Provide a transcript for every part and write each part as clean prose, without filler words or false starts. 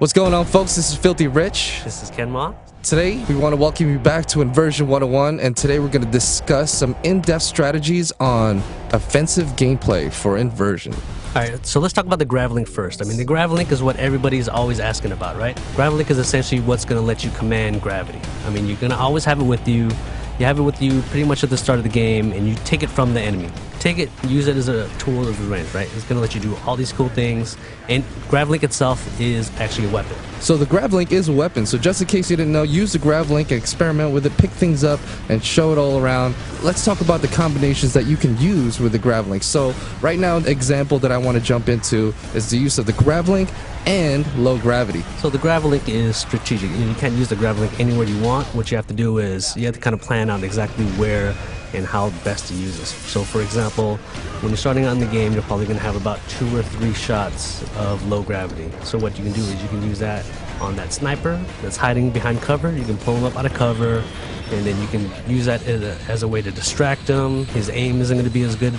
What's going on, folks? This is Filthy Rich. This is Ken Ma. Today, we want to welcome you back to Inversion 101, and today we're going to discuss some in-depth strategies on offensive gameplay for Inversion. Alright, so let's talk about the Gravlink first. I mean, the Gravlink is what everybody's always asking about, right? Gravlink is essentially what's going to let you command gravity. I mean, you're going to always have it with you. You have it with you pretty much at the start of the game, and you take it from the enemy. Take it, use it as a tool of revenge, right? It's going to let you do all these cool things, and Gravlink itself is actually a weapon. So the Gravlink is a weapon, so just in case you didn't know, use the Gravlink and experiment with it, pick things up, and show it all around. Let's talk about the combinations that you can use with the Gravlink. So right now, the example that I want to jump into is the use of the Gravlink and low gravity. So the Gravlink is strategic. You can't use the Gravlink anywhere you want. What you have to do is you have to kind of plan out exactly where and how best to use this. So for example, when you're starting out in the game, you're probably going to have about 2 or 3 shots of low gravity. So what you can do is you can use that on that sniper that's hiding behind cover. You can pull him up out of cover, and then you can use that as a way to distract him. His aim isn't going to be as good.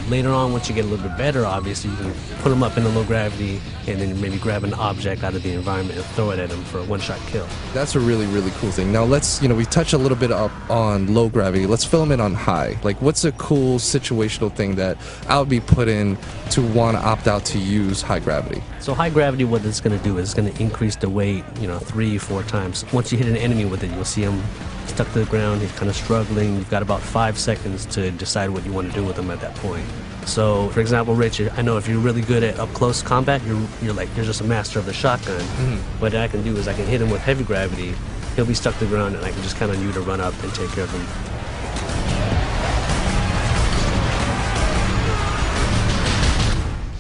Later on, once you get a little bit better, obviously, you can put him up in the low gravity and then maybe grab an object out of the environment and throw it at him for a one-shot kill. That's a really, really cool thing. Now let's, we touched a little bit up on low gravity. Let's fill them in on high. Like, what's a cool situational thing that I would be put in to want to opt out to use high gravity? So high gravity, what it's going to do is it's going to increase the weight, 3-4 times. Once you hit an enemy with it, you'll see him stuck to the ground. He's kind of struggling. You've got about 5 seconds to decide what you want to do with him at that point. So, for example, Rich, I know if you're really good at up-close combat, you're just a master of the shotgun. What I can do is I can hit him with heavy gravity. He'll be stuck to the ground, and I can just count on you to run up and take care of him.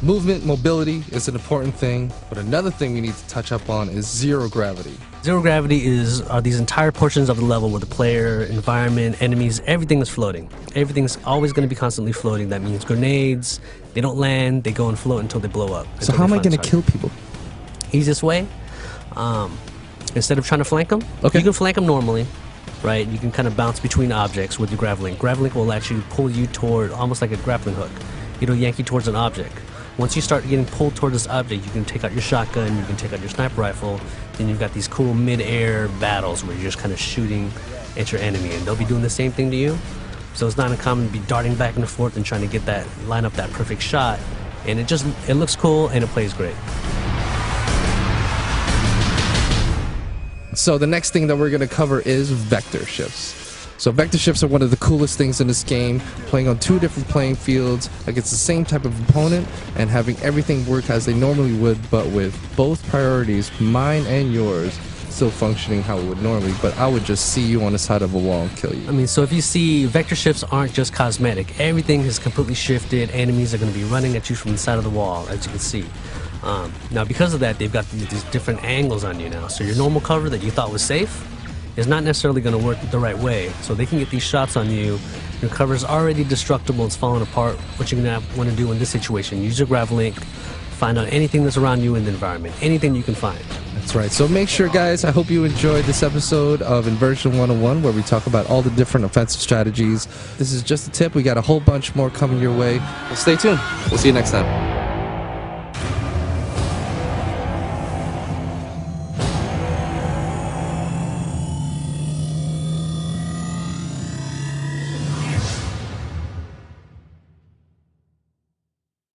Movement, mobility is an important thing, but another thing we need to touch up on is zero gravity. Zero gravity are these entire portions of the level where the player, environment, enemies, everything is floating. Everything's always going to be constantly floating. That means grenades, they don't land, they go and float until they blow up. So how am I going to kill people? Easiest way, instead of trying to flank them, you can flank them normally. Right, you can kind of bounce between objects with your Gravlink. Gravlink will actually pull you toward, almost like a grappling hook. It'll yank you towards an object. Once you start getting pulled toward this object, you can take out your shotgun, you can take out your sniper rifle, then you've got these cool mid-air battles where you're just kind of shooting at your enemy, and they'll be doing the same thing to you. So it's not uncommon to be darting back and forth and trying to line up that perfect shot, and it looks cool and it plays great. So the next thing that we're going to cover is vector shifts. So vector shifts are one of the coolest things in this game, playing on 2 different playing fields against the same type of opponent and having everything work as they normally would, but with both priorities, mine and yours, still functioning how it would normally, but I would just see you on the side of a wall and kill you. I mean, so if you see, vector shifts aren't just cosmetic. Everything is completely shifted. Enemies are going to be running at you from the side of the wall, as you can see. Now, because of that, they've got these different angles on you now. So your normal cover that you thought was safe is not necessarily going to work the right way. So they can get these shots on you. Your cover is already destructible. It's falling apart. What you're going to want to do in this situation, use your Gravlink, find out anything that's around you in the environment, anything you can find. That's right. So make sure, guys, I hope you enjoyed this episode of Inversion 101, where we talk about all the different offensive strategies. This is just a tip. We got a whole bunch more coming your way. Well, stay tuned. We'll see you next time.